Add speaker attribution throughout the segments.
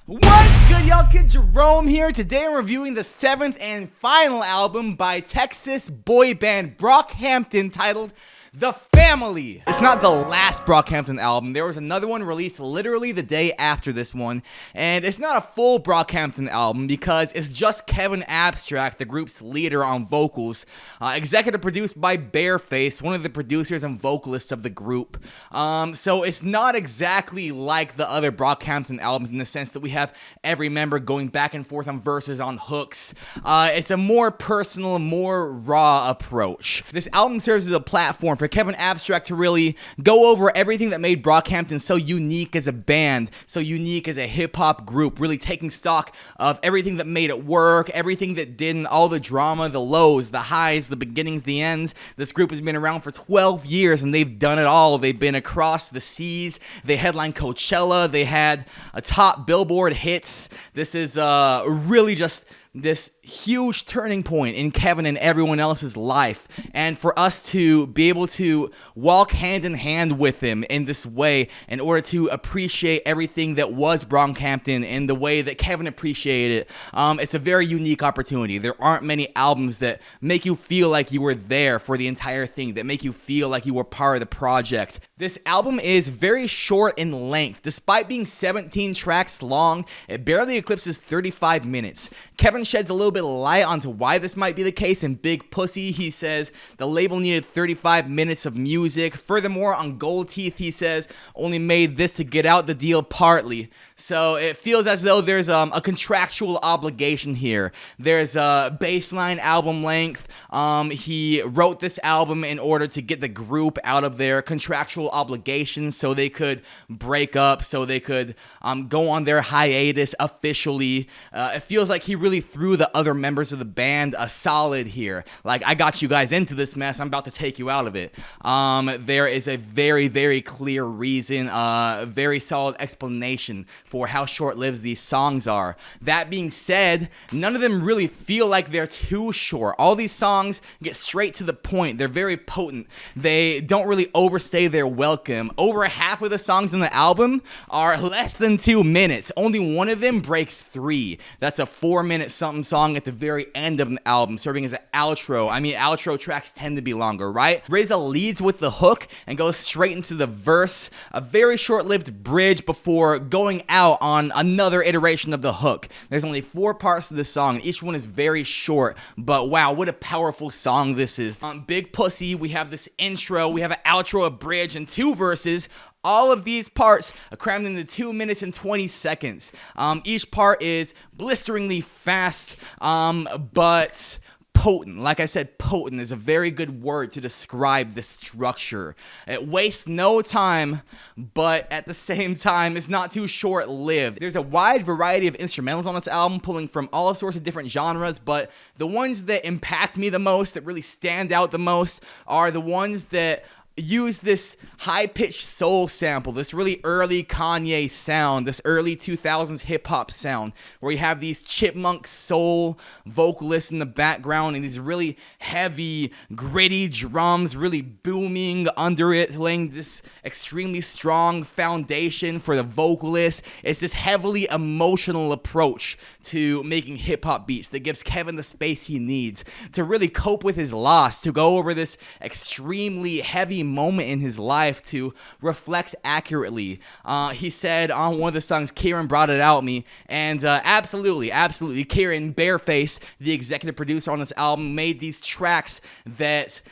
Speaker 1: What's good, y'all? Kid Jerome here. Today I'm reviewing the 7th and final album by Texas boy band Brockhampton titled The Family. It's not the last Brockhampton album. There was another one released literally the day after this one, and it's not a full Brockhampton album because it's just Kevin Abstract, the group's leader, on vocals. Executive produced by Bareface, one of the producers and vocalists of the group. So it's not exactly like the other Brockhampton albums in the sense that we have every member going back and forth on verses, on hooks. It's a more personal, more raw approach. This album serves as a platform for Kevin Abstract to really go over everything that made Brockhampton so unique as a band, so unique as a hip-hop group, really taking stock of everything that made it work, everything that didn't, all the drama, the lows, the highs, the beginnings, the ends. This group has been around for 12 years, and they've done it all. They've been across the seas. They headlined Coachella. They had a top Billboard hits. This is really just this huge turning point in Kevin and everyone else's life, and for us to be able to walk hand in hand with him in this way in order to appreciate everything that was Brockhampton in the way that Kevin appreciated it, it's a very unique opportunity. There aren't many albums that make you feel like you were there for the entire thing, that make you feel like you were part of the project. This album is very short in length. Despite being 17 tracks long, it barely eclipses 35 minutes. Kevin sheds a little bit of light onto why this might be the case. In Big Pussy, he says the label needed 35 minutes of music. Furthermore, on Gold Teeth, he says only made this to get out the deal partly. So it feels as though there's a contractual obligation here. There's a baseline album length. He wrote this album in order to get the group out of their contractual obligations so they could break up, so they could go on their hiatus officially. It feels like he really threw the other members of the band a solid here. Like, I got you guys into this mess, I'm about to take you out of it. There is a very, very clear reason, very solid explanation for how short-lived these songs are. That being said, none of them really feel like they're too short. All these songs get straight to the point. They're very potent. They don't really overstay their welcome. Over half of the songs on the album are less than 2 minutes. Only one of them breaks 3. That's a 4-minute something song at the very end of an album, serving as an outro. I mean, outro tracks tend to be longer, right? Reza leads with the hook and goes straight into the verse, a very short-lived bridge before going out on another iteration of the hook. There's only 4 parts to this song, and each one is very short, but wow, what a powerful song this is. On Big Pussy, we have this intro, we have an outro, a bridge, and 2 verses. All of these parts are crammed into 2 minutes and 20 seconds. Each part is blisteringly fast, but potent. Like I said, potent is a very good word to describe the structure. It wastes no time, but at the same time, it's not too short-lived. There's a wide variety of instrumentals on this album, pulling from all sorts of different genres, but the ones that impact me the most, that really stand out the most, are the ones that use this high-pitched soul sample, this really early Kanye sound, this early 2000s hip-hop sound, where you have these chipmunk soul vocalists in the background and these really heavy, gritty drums really booming under it, laying this extremely strong foundation for the vocalist. It's this heavily emotional approach to making hip-hop beats that gives Kevin the space he needs to really cope with his loss, to go over this extremely heavy moment in his life, to reflect accurately. He said on one of the songs, Kieran brought it out me, and absolutely, Kieran, Bareface, the executive producer on this album, made these tracks that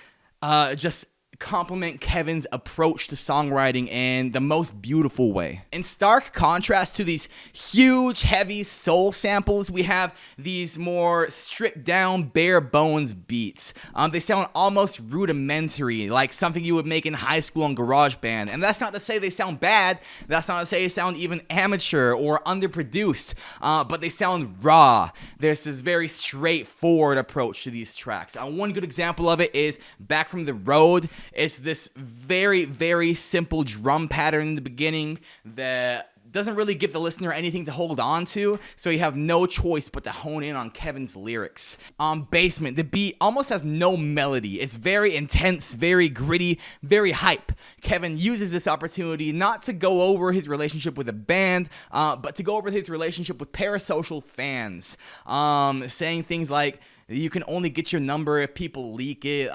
Speaker 1: just complement Kevin's approach to songwriting in the most beautiful way. In stark contrast to these huge, heavy soul samples, we have these more stripped down, bare bones beats. They sound almost rudimentary, like something you would make in high school on GarageBand. And that's not to say they sound bad. That's not to say they sound even amateur or underproduced, but they sound raw. There's this very straightforward approach to these tracks. One good example of it is Back from the Road. It's this very, very simple drum pattern in the beginning that doesn't really give the listener anything to hold on to, so you have no choice but to hone in on Kevin's lyrics. Basement, the beat almost has no melody. It's very intense, very gritty, very hype. Kevin uses this opportunity not to go over his relationship with the band, but to go over his relationship with parasocial fans, saying things like, you can only get your number if people leak it.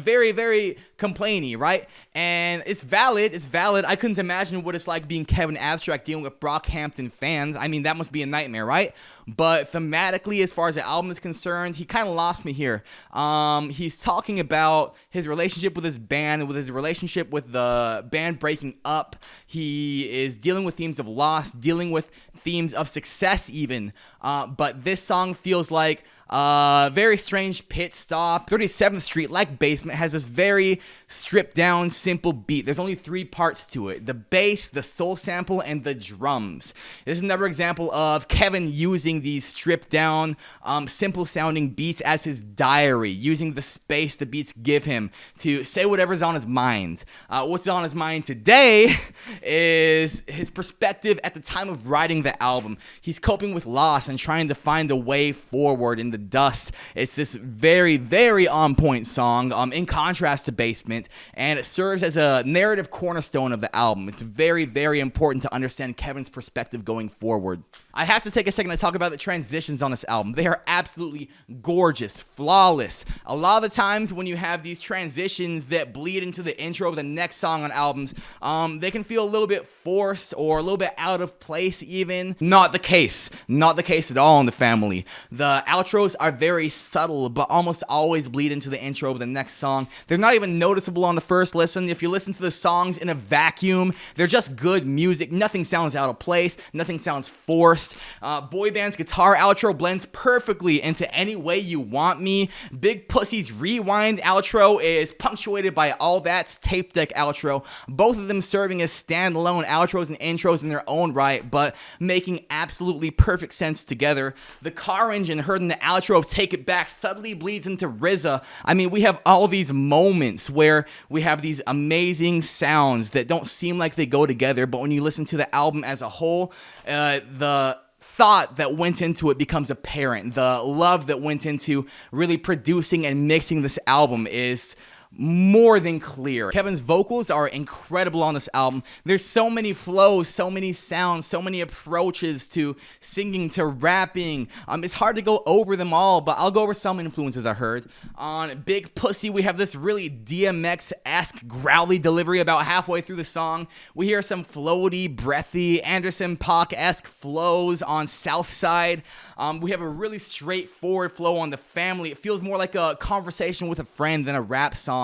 Speaker 1: Very, very complainy, right? And it's valid. It's valid. I couldn't imagine what it's like being Kevin Abstract dealing with Brockhampton fans. I mean, that must be a nightmare, right? But thematically, as far as the album is concerned, he kind of lost me here. He's talking about his relationship with his band, with his relationship with the band breaking up. He is dealing with themes of loss, dealing with themes of success even. But this song feels like very strange pit stop. 37th Street, like Basement, has this very stripped down, simple beat. There's only 3 parts to it: the bass, the soul sample, and the drums. This is another example of Kevin using these stripped down, simple sounding beats as his diary, using the space the beats give him to say whatever's on his mind. What's on his mind today is his perspective at the time of writing the album. He's coping with loss and trying to find a way forward in the dust. It's this very, very on point song, in contrast to Basement, and it serves as a narrative cornerstone of the album. It's very, very important to understand Kevin's perspective going forward. I have to take a second to talk about the transitions on this album. They are absolutely gorgeous, flawless. A lot of the times when you have these transitions that bleed into the intro of the next song on albums, they can feel a little bit forced or a little bit out of place even. Not the case. Not the case at all in The Family. The outros are very subtle, but almost always bleed into the intro of the next song. They're not even noticeable on the first listen. If you listen to the songs in a vacuum, they're just good music. Nothing sounds out of place. Nothing sounds forced. Boy band's guitar outro blends perfectly into Any Way You Want Me. Big Pussy's rewind outro is punctuated by All That's tape deck outro. Both of them serving as standalone outros and intros in their own right, but making absolutely perfect sense together. The car engine heard in the outro of Take It Back subtly bleeds into RZA. I mean, we have all these moments where we have these amazing sounds that don't seem like they go together, but when you listen to the album as a whole, the thought that went into it becomes apparent. The love that went into really producing and mixing this album is more than clear. Kevin's vocals are incredible on this album. There's so many flows, so many sounds, so many approaches to singing, to rapping. It's hard to go over them all, but I'll go over some influences I heard. On Big Pussy, we have this really DMX-esque growly delivery about halfway through the song. We hear some floaty, breathy, Anderson .Paak-esque flows on Southside. We have a really straightforward flow on The Family. It feels more like a conversation with a friend than a rap song.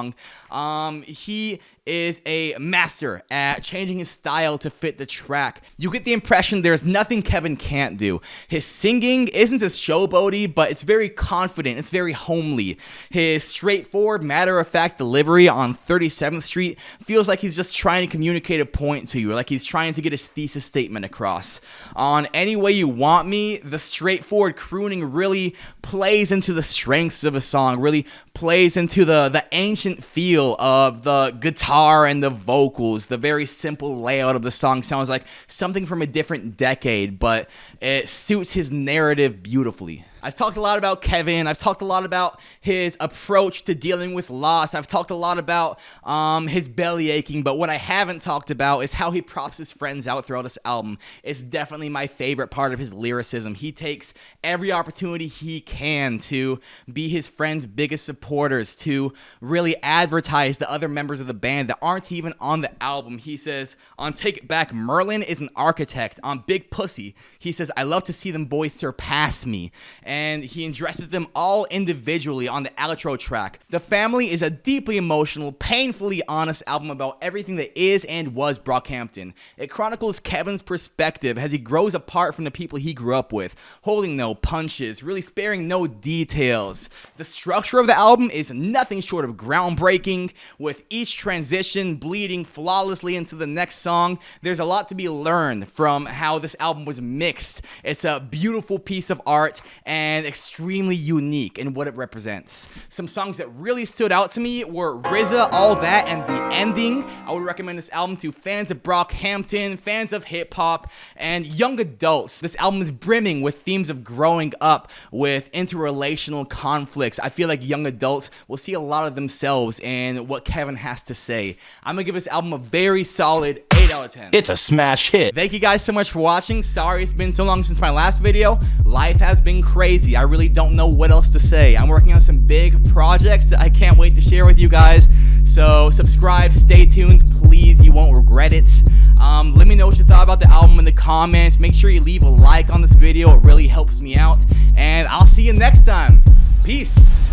Speaker 1: He is a master at changing his style to fit the track. You get the impression there's nothing Kevin can't do. His singing isn't as showboaty, but it's very confident, it's very homely. His straightforward, matter-of-fact delivery on 37th Street feels like he's just trying to communicate a point to you, like he's trying to get his thesis statement across. On Any Way You Want Me, the straightforward crooning really plays into the strengths of a song, really plays into the ancient feel of the guitar and the vocals. The very simple layout of the song sounds like something from a different decade, but it suits his narrative beautifully. I've talked a lot about Kevin. I've talked a lot about his approach to dealing with loss. I've talked a lot about his belly aching, but what I haven't talked about is how he props his friends out throughout this album. It's definitely my favorite part of his lyricism. He takes every opportunity he can to be his friends' biggest supporters, to really advertise the other members of the band that aren't even on the album. He says, on Take It Back, Merlin is an architect. On Big Pussy, he says, I love to see them boys surpass me. And he addresses them all individually on the outro track. The Family is a deeply emotional, painfully honest album about everything that is and was Brockhampton. It chronicles Kevin's perspective as he grows apart from the people he grew up with, holding no punches, really sparing no details. The structure of the album is nothing short of groundbreaking, with each transition bleeding flawlessly into the next song. There's a lot to be learned from how this album was mixed. It's a beautiful piece of art, and and extremely unique in what it represents. Some songs that really stood out to me were RZA, All That, and The Ending. I would recommend this album to fans of Brockhampton, fans of hip-hop, and young adults. This album is brimming with themes of growing up, with interrelational conflicts. I feel like young adults will see a lot of themselves in what Kevin has to say. I'm gonna give this album a very solid 8 out of 10.
Speaker 2: It's a smash hit.
Speaker 1: Thank you guys so much for watching. Sorry it's been so long since my last video. Life has been crazy. I really don't know what else to say. I'm working on some big projects that I can't wait to share with you guys. So subscribe, stay tuned, please. You won't regret it. Let me know what you thought about the album in the comments. Make sure you leave a like on this video. It really helps me out. And I'll see you next time. Peace.